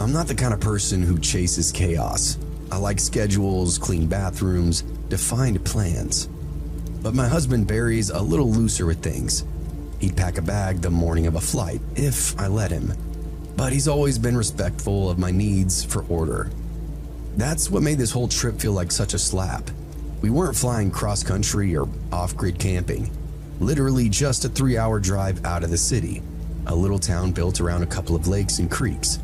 I'm not the kind of person who chases chaos. I like schedules, clean bathrooms, defined plans. But my husband Barry's a little looser with things. He'd pack a bag the morning of a flight, if I let him. But he's always been respectful of my needs for order. That's what made this whole trip feel like such a slap. We weren't flying cross-country or off-grid camping. Literally just a 3-hour drive out of the city, a little town built around a couple of lakes and creeks.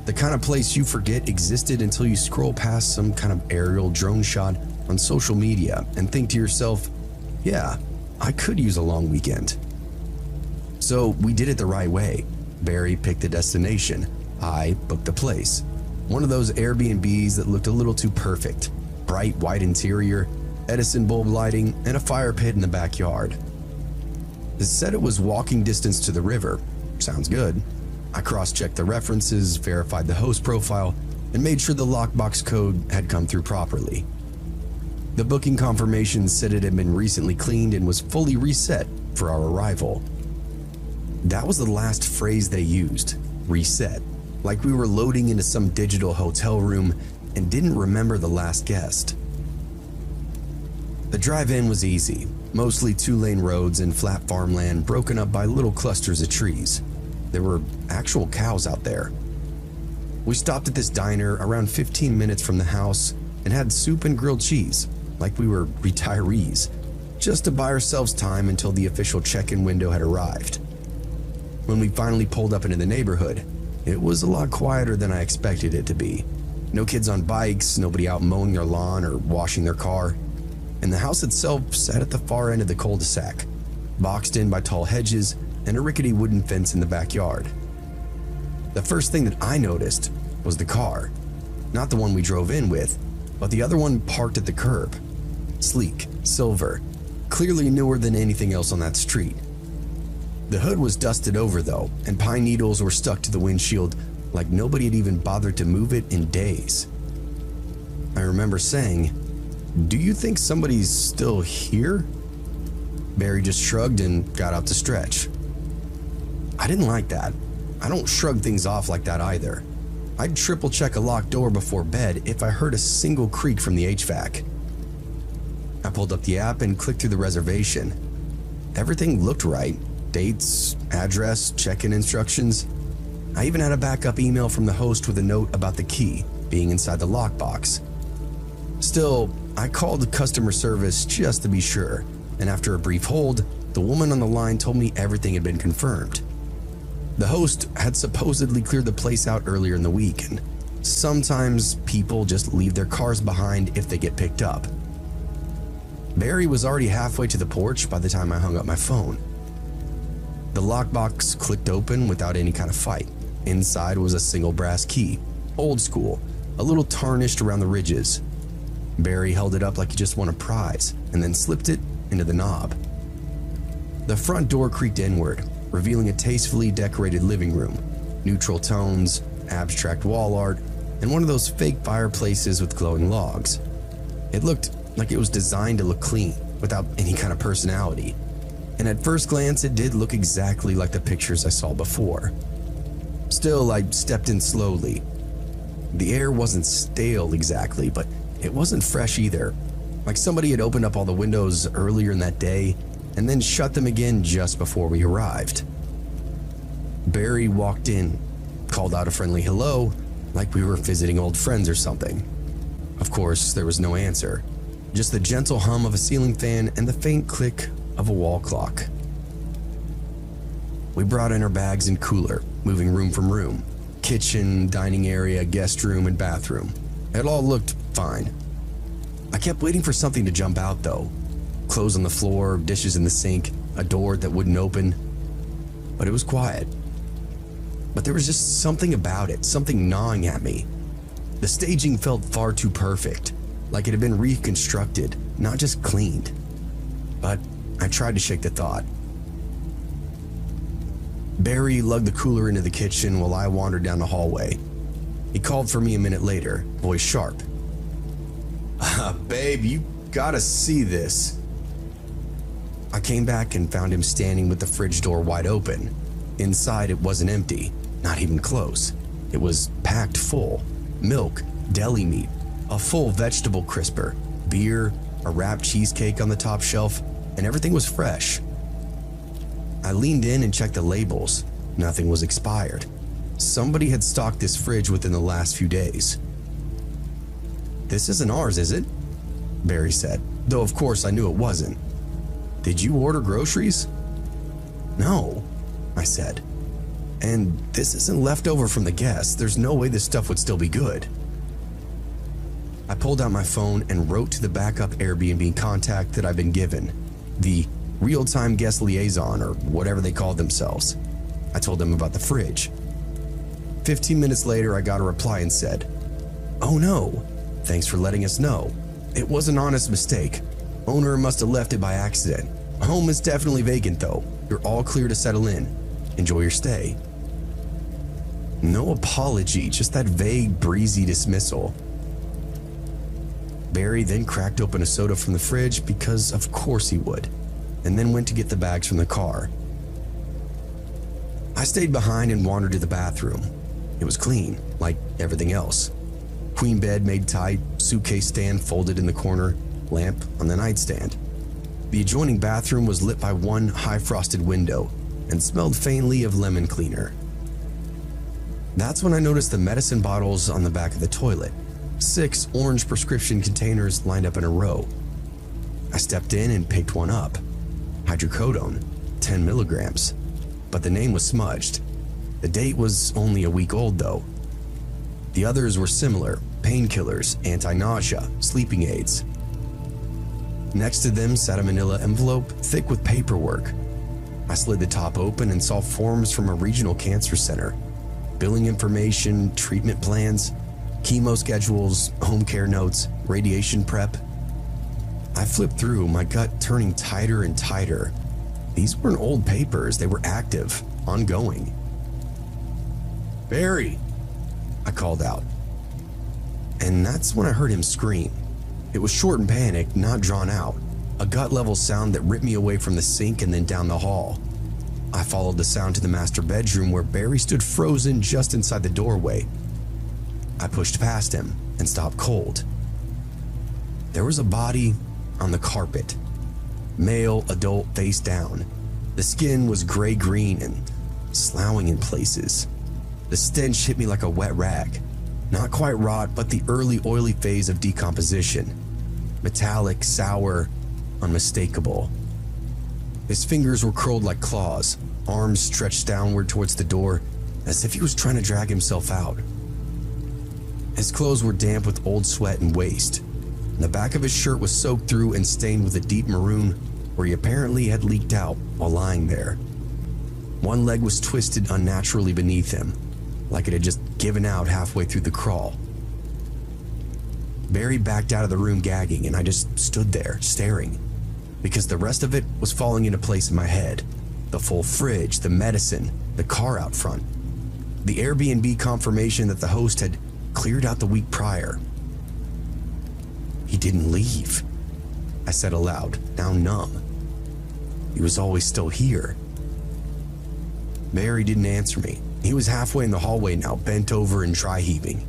The kind of place you forget existed until you scroll past some kind of aerial drone shot on social media and think to yourself, yeah, I could use a long weekend. So we did it the right way. Barry picked the destination. I booked the place. One of those Airbnbs that looked a little too perfect. Bright white interior, Edison bulb lighting, and a fire pit in the backyard. It said it was walking distance to the river. Sounds good. I cross-checked the references, verified the host profile, and made sure the lockbox code had come through properly. The booking confirmation said it had been recently cleaned and was fully reset for our arrival. That was the last phrase they used, reset, like we were loading into some digital hotel room and didn't remember the last guest. The drive-in was easy, mostly 2-lane roads and flat farmland broken up by little clusters of trees. There were actual cows out there. We stopped at this diner around 15 minutes from the house and had soup and grilled cheese, like we were retirees, just to buy ourselves time until the official check-in window had arrived. When we finally pulled up into the neighborhood, it was a lot quieter than I expected it to be. No kids on bikes, nobody out mowing their lawn or washing their car. And the house itself sat at the far end of the cul-de-sac, boxed in by tall hedges and a rickety wooden fence in the backyard. The first thing that I noticed was the car. Not the one we drove in with, but the other one parked at the curb. Sleek, silver, clearly newer than anything else on that street. The hood was dusted over though, and pine needles were stuck to the windshield like nobody had even bothered to move it in days. I remember saying, "Do you think somebody's still here?" Barry just shrugged and got out to stretch. I didn't like that. I don't shrug things off like that either. I'd triple check a locked door before bed if I heard a single creak from the HVAC. I pulled up the app and clicked through the reservation. Everything looked right. Dates, address, check-in instructions. I even had a backup email from the host with a note about the key being inside the lockbox. Still, I called customer service just to be sure, and after a brief hold, the woman on the line told me everything had been confirmed. The host had supposedly cleared the place out earlier in the week, and sometimes people just leave their cars behind if they get picked up. Barry was already halfway to the porch by the time I hung up my phone. The lockbox clicked open without any kind of fight. Inside was a single brass key, old school, a little tarnished around the ridges. Barry held it up like he just won a prize and then slipped it into the knob. The front door creaked inward, revealing a tastefully decorated living room, neutral tones, abstract wall art, and one of those fake fireplaces with glowing logs. It looked like it was designed to look clean, without any kind of personality. And at first glance, it did look exactly like the pictures I saw before. Still, I stepped in slowly. The air wasn't stale exactly, but it wasn't fresh either. Like somebody had opened up all the windows earlier in that day and then shut them again just before we arrived. Barry walked in, called out a friendly hello, like we were visiting old friends or something. Of course, there was no answer, just the gentle hum of a ceiling fan and the faint click of a wall clock. We brought in our bags and cooler, moving room from room. Kitchen, dining area, guest room, and bathroom. It all looked fine. I kept waiting for something to jump out though. Clothes on the floor, dishes in the sink, a door that wouldn't open. But it was quiet. But there was just something about it, something gnawing at me. The staging felt far too perfect, like it had been reconstructed, not just cleaned. But I tried to shake the thought. Barry lugged the cooler into the kitchen while I wandered down the hallway. He called for me a minute later, voice sharp. Babe, you gotta see this. I came back and found him standing with the fridge door wide open. Inside, it wasn't empty, not even close. It was packed full: milk, deli meat, a full vegetable crisper, beer, a wrapped cheesecake on the top shelf, and everything was fresh. I leaned in and checked the labels. Nothing was expired. Somebody had stocked this fridge within the last few days. "This isn't ours, is it?" Barry said, though of course I knew it wasn't. "Did you order groceries?" "No," I said. "And this isn't leftover from the guests. There's no way this stuff would still be good." I pulled out my phone and wrote to the backup Airbnb contact that I'd been given, the real-time guest liaison or whatever they called themselves. I told them about the fridge. 15 minutes later, I got a reply and said, "Oh no, thanks for letting us know. It was an honest mistake. Owner must have left it by accident. Home is definitely vacant though. You're all clear to settle in. Enjoy your stay." No apology, just that vague, breezy dismissal. Barry then cracked open a soda from the fridge because of course he would, and then went to get the bags from the car. I stayed behind and wandered to the bathroom. It was clean, like everything else. Queen bed made tight, suitcase stand folded in the corner, lamp on the nightstand. The adjoining bathroom was lit by one high-frosted window and smelled faintly of lemon cleaner. That's when I noticed the medicine bottles on the back of the toilet. 6 orange prescription containers lined up in a row. I stepped in and picked one up. Hydrocodone, 10 milligrams. But the name was smudged. The date was only a week old though. The others were similar: painkillers, anti-nausea, sleeping aids. Next to them sat a manila envelope thick with paperwork. I slid the top open and saw forms from a regional cancer center. Billing information, treatment plans, chemo schedules, home care notes, radiation prep. I flipped through, my gut turning tighter and tighter. These weren't old papers, they were active, ongoing. "Barry!" I called out. And that's when I heard him scream. It was short and panicked, not drawn out. A gut-level sound that ripped me away from the sink and then down the hall. I followed the sound to the master bedroom where Barry stood frozen just inside the doorway. I pushed past him and stopped cold. There was a body on the carpet. Male, adult, face down. The skin was gray-green and sloughing in places. The stench hit me like a wet rag. Not quite rot, but the early oily phase of decomposition. Metallic, sour, unmistakable. His fingers were curled like claws, arms stretched downward towards the door, as if he was trying to drag himself out. His clothes were damp with old sweat and waste. The back of his shirt was soaked through and stained with a deep maroon where he apparently had leaked out while lying there. One leg was twisted unnaturally beneath him, like it had just given out halfway through the crawl. Barry backed out of the room gagging, and I just stood there, staring, because the rest of it was falling into place in my head. The full fridge, the medicine, the car out front. The Airbnb confirmation that the host had cleared out the week prior. "He didn't leave," I said aloud, now numb. "He was always still here." Barry didn't answer me. He was halfway in the hallway now, bent over and dry heaving.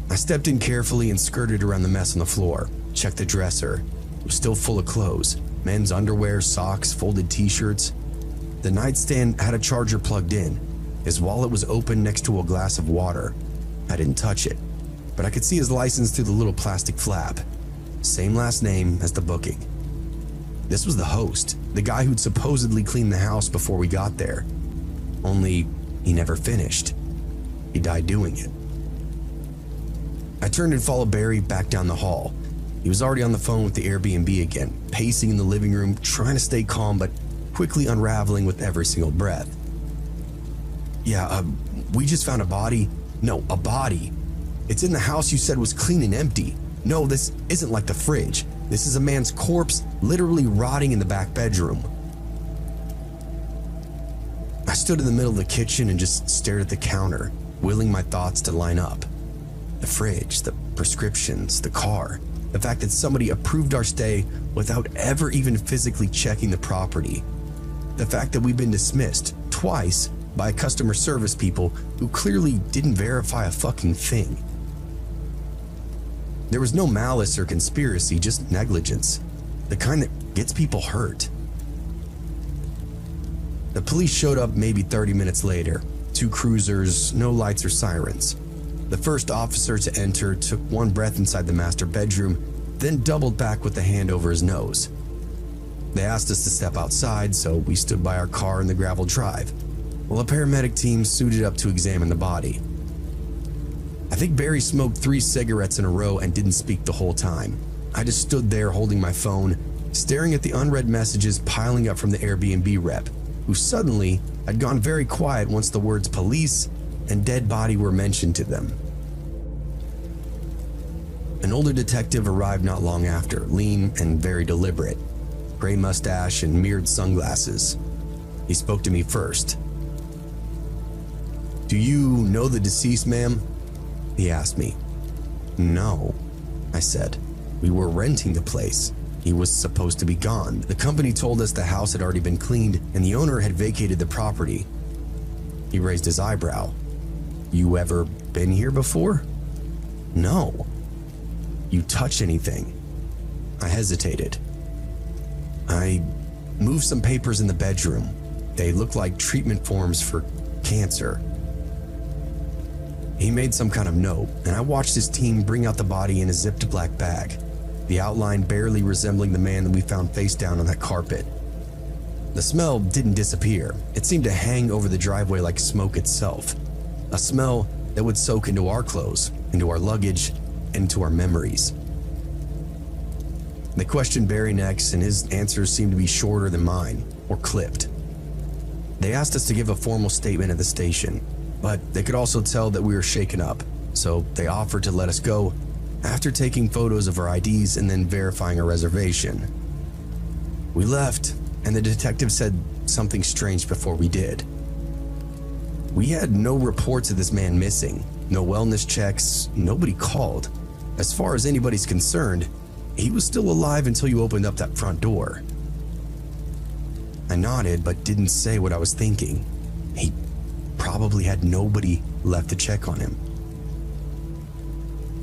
I stepped in carefully and skirted around the mess on the floor, checked the dresser. It was still full of clothes, men's underwear, socks, folded t-shirts. The nightstand had a charger plugged in. His wallet was open next to a glass of water. I didn't touch it, but I could see his license through the little plastic flap. Same last name as the booking. This was the host, the guy who'd supposedly cleaned the house before we got there. Only he never finished. He died doing it. I turned and followed Barry back down the hall. He was already on the phone with the Airbnb again, pacing in the living room, trying to stay calm but quickly unraveling with every single breath. "Yeah, we just found a body. No, a body. It's in the house you said was clean and empty. No, this isn't like the fridge. This is a man's corpse literally rotting in the back bedroom." I stood in the middle of the kitchen and just stared at the counter, willing my thoughts to line up. The fridge, the prescriptions, the car, the fact that somebody approved our stay without ever even physically checking the property. The fact that we've been dismissed twice by customer service people who clearly didn't verify a fucking thing. There was no malice or conspiracy, just negligence, the kind that gets people hurt. The police showed up maybe 30 minutes later. 2 cruisers, no lights or sirens. The first officer to enter took one breath inside the master bedroom, then doubled back with a hand over his nose. They asked us to step outside, so we stood by our car in the gravel drive, while a paramedic team suited up to examine the body. I think Barry smoked 3 cigarettes in a row and didn't speak the whole time. I just stood there holding my phone, staring at the unread messages piling up from the Airbnb rep, who suddenly had gone very quiet once the words police and dead body were mentioned to them. An older detective arrived not long after, lean and very deliberate, gray mustache and mirrored sunglasses. He spoke to me first. "Do you know the deceased, ma'am?" he asked me. "No," I said. "We were renting the place. He was supposed to be gone. The company told us the house had already been cleaned and the owner had vacated the property." He raised his eyebrow. "You ever been here before?" "No." "You touch anything?" I hesitated. "I moved some papers in the bedroom. They look like treatment forms for cancer." He made some kind of note, and I watched his team bring out the body in a zipped black bag, the outline barely resembling the man that we found face down on that carpet. The smell didn't disappear. It seemed to hang over the driveway like smoke itself, a smell that would soak into our clothes, into our luggage, and into our memories. They questioned Barry next, and his answers seemed to be shorter than mine, or clipped. They asked us to give a formal statement at the station, but they could also tell that we were shaken up, so they offered to let us go after taking photos of our IDs and then verifying our reservation. We left, and the detective said something strange before we did. We had no reports of this man missing, no wellness checks, nobody called. As far as anybody's concerned, he was still alive until you opened up that front door. I nodded but didn't say what I was thinking. He probably had nobody left to check on him.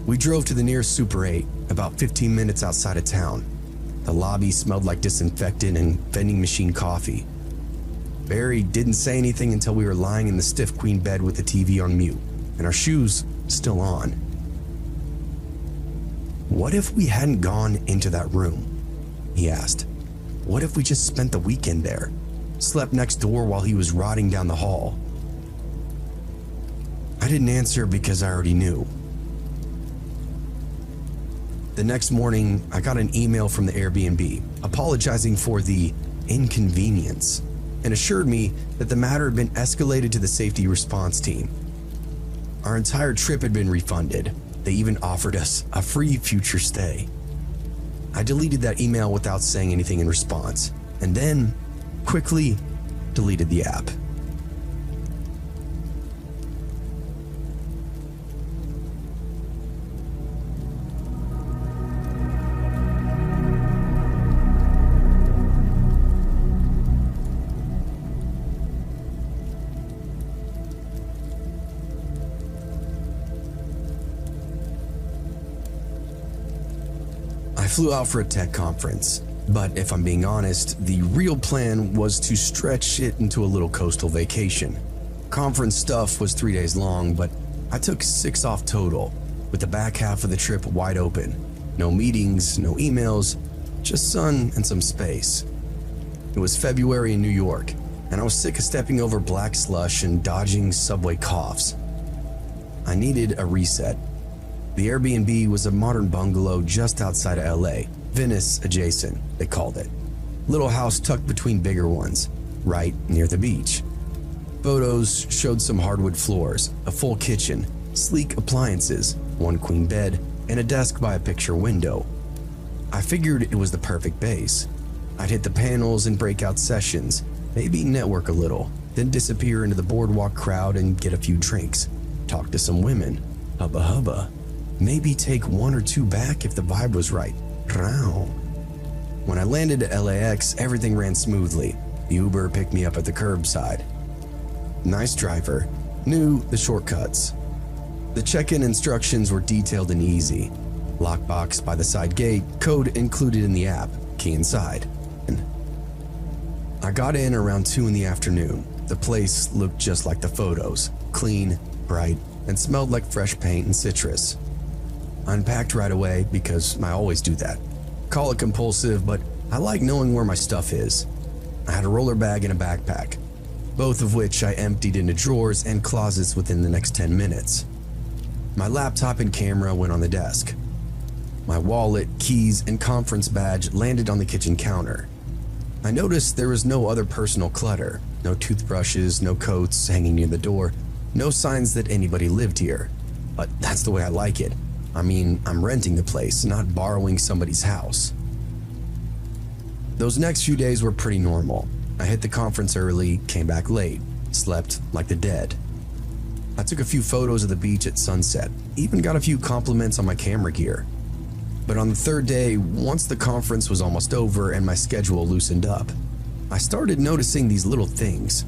We drove to the nearest Super 8, about 15 minutes outside of town. The lobby smelled like disinfectant and vending machine coffee. Barry didn't say anything until we were lying in the stiff queen bed with the TV on mute, and our shoes still on. "What if we hadn't gone into that room?" he asked. "What if we just spent the weekend there, slept next door while he was rotting down the hall?" I didn't answer because I already knew. The next morning, I got an email from the Airbnb apologizing for the inconvenience and assured me that the matter had been escalated to the safety response team. Our entire trip had been refunded. They even offered us a free future stay. I deleted that email without saying anything in response, and then quickly deleted the app. I flew out for a tech conference, but if I'm being honest, the real plan was to stretch it into a little coastal vacation. Conference stuff was 3 days long, but I took 6 off total, with the back half of the trip wide open. No meetings, no emails, just sun and some space. It was February in New York, and I was sick of stepping over black slush and dodging subway coughs. I needed a reset. The Airbnb was a modern bungalow just outside of LA, Venice adjacent, they called it. Little house tucked between bigger ones, right near the beach. Photos showed some hardwood floors, a full kitchen, sleek appliances, 1 queen bed, and a desk by a picture window. I figured it was the perfect base. I'd hit the panels and break out sessions, maybe network a little, then disappear into the boardwalk crowd and get a few drinks, talk to some women, hubba hubba. Maybe take 1 or 2 back if the vibe was right. When I landed at LAX, everything ran smoothly. The Uber picked me up at the curbside. Nice driver. Knew the shortcuts. The check-in instructions were detailed and easy. Lockbox by the side gate, code included in the app, key inside. I got in around 2 in the afternoon. The place looked just like the photos, clean, bright, and smelled like fresh paint and citrus. I unpacked right away because I always do that. Call it compulsive, but I like knowing where my stuff is. I had a roller bag and a backpack, both of which I emptied into drawers and closets within the next 10 minutes. My laptop and camera went on the desk. My wallet, keys, and conference badge landed on the kitchen counter. I noticed there was no other personal clutter, no toothbrushes, no coats hanging near the door, no signs that anybody lived here. But that's the way I like it. I mean, I'm renting the place, not borrowing somebody's house. Those next few days were pretty normal. I hit the conference early, came back late, slept like the dead. I took a few photos of the beach at sunset, even got a few compliments on my camera gear. But on the third day, once the conference was almost over and my schedule loosened up, I started noticing these little things.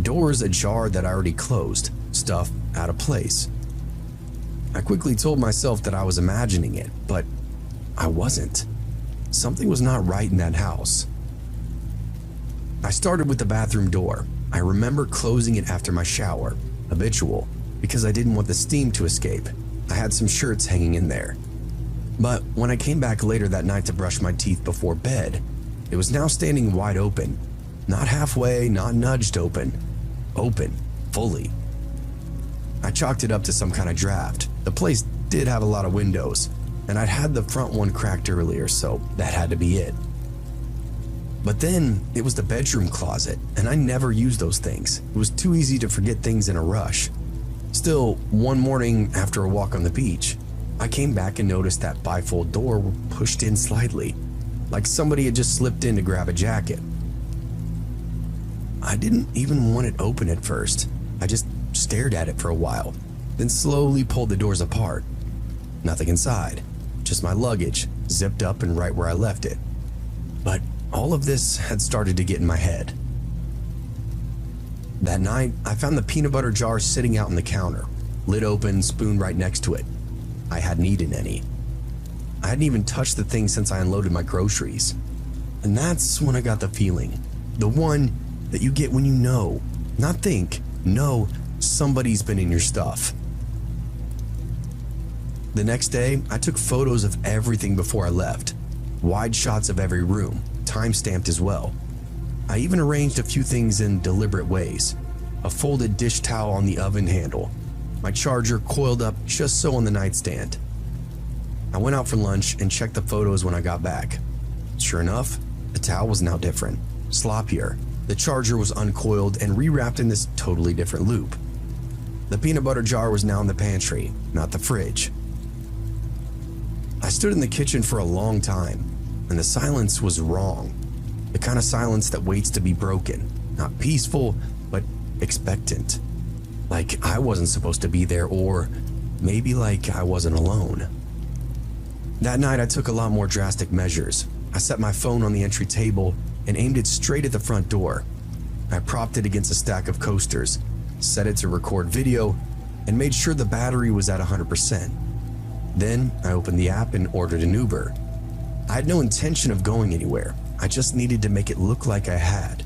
Doors ajar that I already closed, stuff out of place. I quickly told myself that I was imagining it, but I wasn't. Something was not right in that house. I started with the bathroom door. I remember closing it after my shower, habitual, because I didn't want the steam to escape. I had some shirts hanging in there. But when I came back later that night to brush my teeth before bed, it was now standing wide open. Not halfway, not nudged open. Open, fully. I chalked it up to some kind of draft. The place did have a lot of windows, and I'd had the front one cracked earlier, so that had to be it. But then it was the bedroom closet, and I never used those things. It was too easy to forget things in a rush. Still, one morning after a walk on the beach, I came back and noticed that bifold door was pushed in slightly, like somebody had just slipped in to grab a jacket. I didn't even want it open at first. I just stared at it for a while, then slowly pulled the doors apart. Nothing inside, just my luggage, zipped up and right where I left it. But all of this had started to get in my head. That night, I found the peanut butter jar sitting out on the counter, lid open, spoon right next to it. I hadn't eaten any. I hadn't even touched the thing since I unloaded my groceries. And that's when I got the feeling. The one that you get when you know, not think, know somebody's been in your stuff. The next day, I took photos of everything before I left. Wide shots of every room, time-stamped as well. I even arranged a few things in deliberate ways. A folded dish towel on the oven handle. My charger coiled up just so on the nightstand. I went out for lunch and checked the photos when I got back. Sure enough, the towel was now different, sloppier. The charger was uncoiled and rewrapped in this totally different loop. The peanut butter jar was now in the pantry, not the fridge. I stood in the kitchen for a long time, and the silence was wrong. The kind of silence that waits to be broken, not peaceful, but expectant. Like I wasn't supposed to be there, or maybe like I wasn't alone. That night I took a lot more drastic measures. I set my phone on the entry table and aimed it straight at the front door. I propped it against a stack of coasters, set it to record video, and made sure the battery was at 100%. Then I opened the app and ordered an Uber. I had no intention of going anywhere. I just needed to make it look like I had.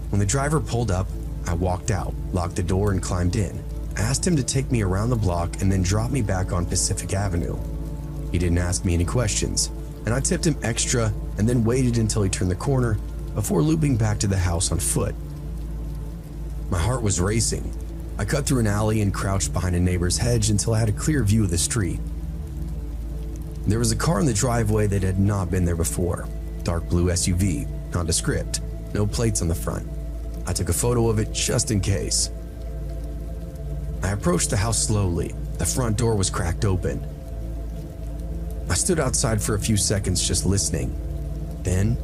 When the driver pulled up, I walked out, locked the door, and climbed in. I asked him to take me around the block and then drop me back on Pacific Avenue. He didn't ask me any questions, and I tipped him extra and then waited until he turned the corner before looping back to the house on foot. My heart was racing. I cut through an alley and crouched behind a neighbor's hedge until I had a clear view of the street. There was a car in the driveway that had not been there before. Dark blue SUV, nondescript, no plates on the front. I took a photo of it just in case. I approached the house slowly. The front door was cracked open. I stood outside for a few seconds just listening. Then,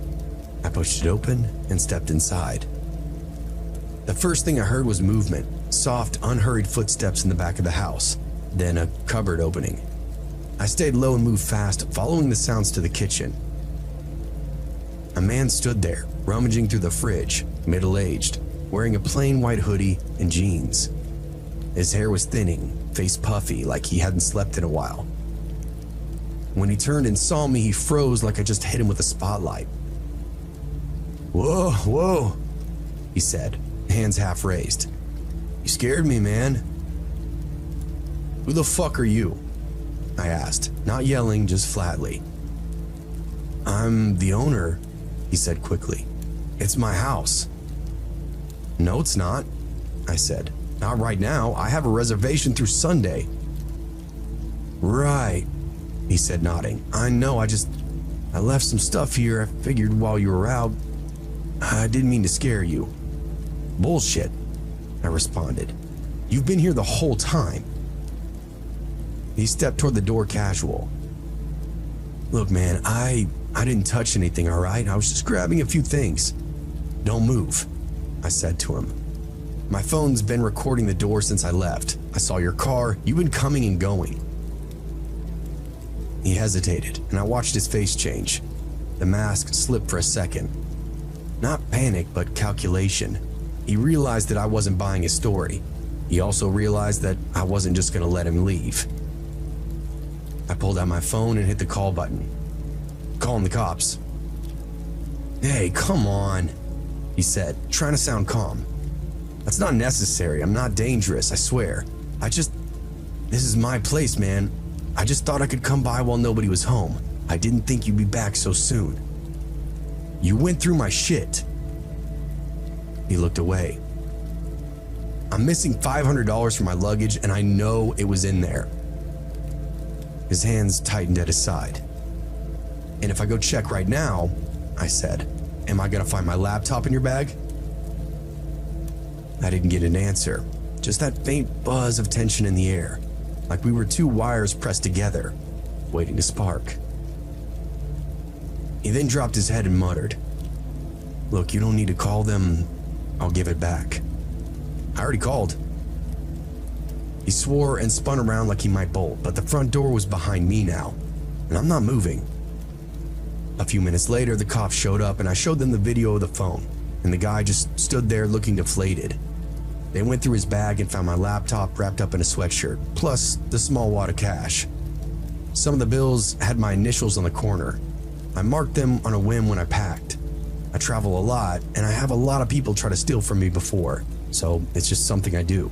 I pushed it open and stepped inside. The first thing I heard was movement, soft, unhurried footsteps in the back of the house, then a cupboard opening. I stayed low and moved fast, following the sounds to the kitchen. A man stood there, rummaging through the fridge, middle-aged. wearing a plain white hoodie and jeans. His hair was thinning, face puffy, like he hadn't slept in a while. When he turned and saw me, he froze like I just hit him with a spotlight. "Whoa, whoa," he said, hands half raised. "You scared me, man." "Who the fuck are you?" I asked, not yelling, just flatly. "I'm the owner," he said quickly. "It's my house." "No, it's not," I said. "Not right now. I have a reservation through Sunday." "Right," he said, nodding. "I know, I left some stuff here. I figured while you were out. I didn't mean to scare you." "Bullshit," I responded. "You've been here the whole time." He stepped toward the door casual. "Look, man, I didn't touch anything, all right? I was just grabbing a few things." "Don't move," I said to him. "My phone's been recording the door since I left. I saw your car. You've been coming and going." He hesitated, and I watched his face change. The mask slipped for a second. Not panic, but calculation. He realized that I wasn't buying his story. He also realized that I wasn't just going to let him leave. I pulled out my phone and hit the call button. "Calling the cops." "Hey, come on," he said, trying to sound calm. "That's not necessary. I'm not dangerous, I swear. This is my place, man. I just thought I could come by while nobody was home. I didn't think you'd be back so soon." "You went through my shit." He looked away. "I'm missing $500 from my luggage, and I know it was in there." His hands tightened at his side. "And if I go check right now," I said, "am I gonna find my laptop in your bag?" I didn't get an answer, just that faint buzz of tension in the air, like we were two wires pressed together, waiting to spark. He then dropped his head and muttered, "Look, you don't need to call them. I'll give it back." "I already called." He swore and spun around like he might bolt, but the front door was behind me now, and I'm not moving. A few minutes later, the cops showed up, and I showed them the video of the phone, and the guy just stood there looking deflated. They went through his bag and found my laptop wrapped up in a sweatshirt, plus the small wad of cash. Some of the bills had my initials on the corner. I marked them on a whim when I packed. I travel a lot, and I have a lot of people try to steal from me before, so it's just something I do.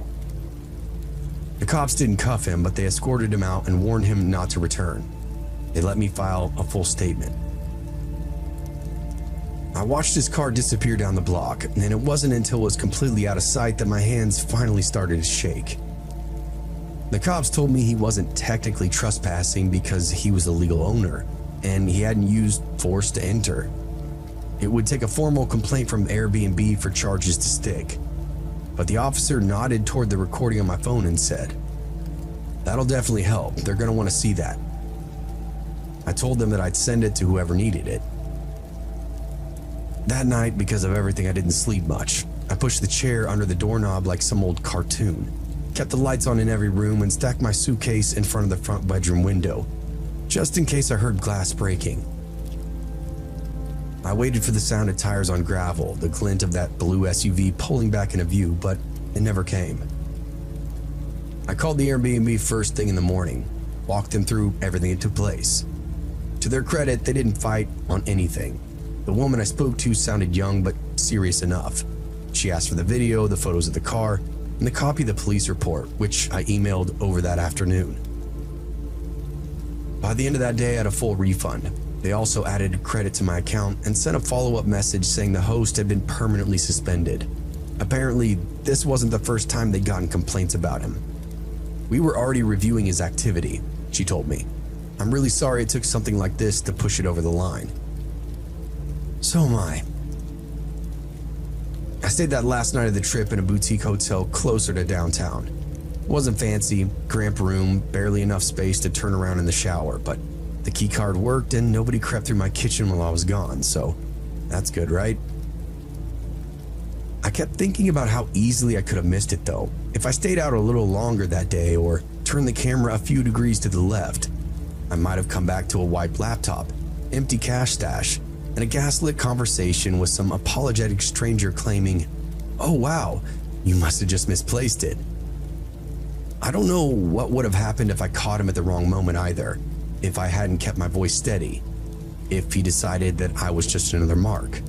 The cops didn't cuff him, but they escorted him out and warned him not to return. They let me file a full statement. I watched his car disappear down the block, and it wasn't until it was completely out of sight that my hands finally started to shake. The cops told me he wasn't technically trespassing because he was the legal owner, and he hadn't used force to enter. It would take a formal complaint from Airbnb for charges to stick. But the officer nodded toward the recording on my phone and said, "That'll definitely help. They're going to want to see that." I told them that I'd send it to whoever needed it. That night, because of everything, I didn't sleep much. I pushed the chair under the doorknob like some old cartoon, kept the lights on in every room, and stacked my suitcase in front of the front bedroom window, just in case I heard glass breaking. I waited for the sound of tires on gravel, the glint of that blue SUV pulling back into view, but it never came. I called the Airbnb first thing in the morning, walked them through everything that took place. To their credit, they didn't fight on anything. The woman I spoke to sounded young but serious enough. She asked for the video, the photos of the car, and the copy of the police report, which I emailed over that afternoon. By the end of that day, I had a full refund. They also added credit to my account and sent a follow-up message saying the host had been permanently suspended. Apparently, this wasn't the first time they'd gotten complaints about him. "We were already reviewing his activity," she told me. "I'm really sorry it took something like this to push it over the line." So am I. I stayed that last night of the trip in a boutique hotel closer to downtown. It wasn't fancy, cramped room, barely enough space to turn around in the shower, but the key card worked and nobody crept through my kitchen while I was gone, so that's good, right? I kept thinking about how easily I could have missed it though, if I stayed out a little longer that day or turned the camera a few degrees to the left. I might have come back to a wiped laptop, empty cash stash, and a gaslit conversation with some apologetic stranger claiming, Oh wow, you must have just misplaced it. I don't know what would have happened if I caught him at the wrong moment either, if I hadn't kept my voice steady, if he decided that I was just another mark.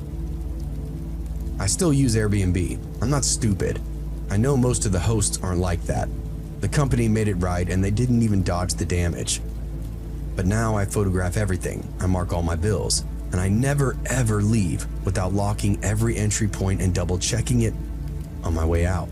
I still use Airbnb. I'm not stupid. I know most of the hosts aren't like that. The company made it right and they didn't even dodge the damage. But now I photograph everything, I mark all my bills, and I never ever leave without locking every entry point and double checking it on my way out.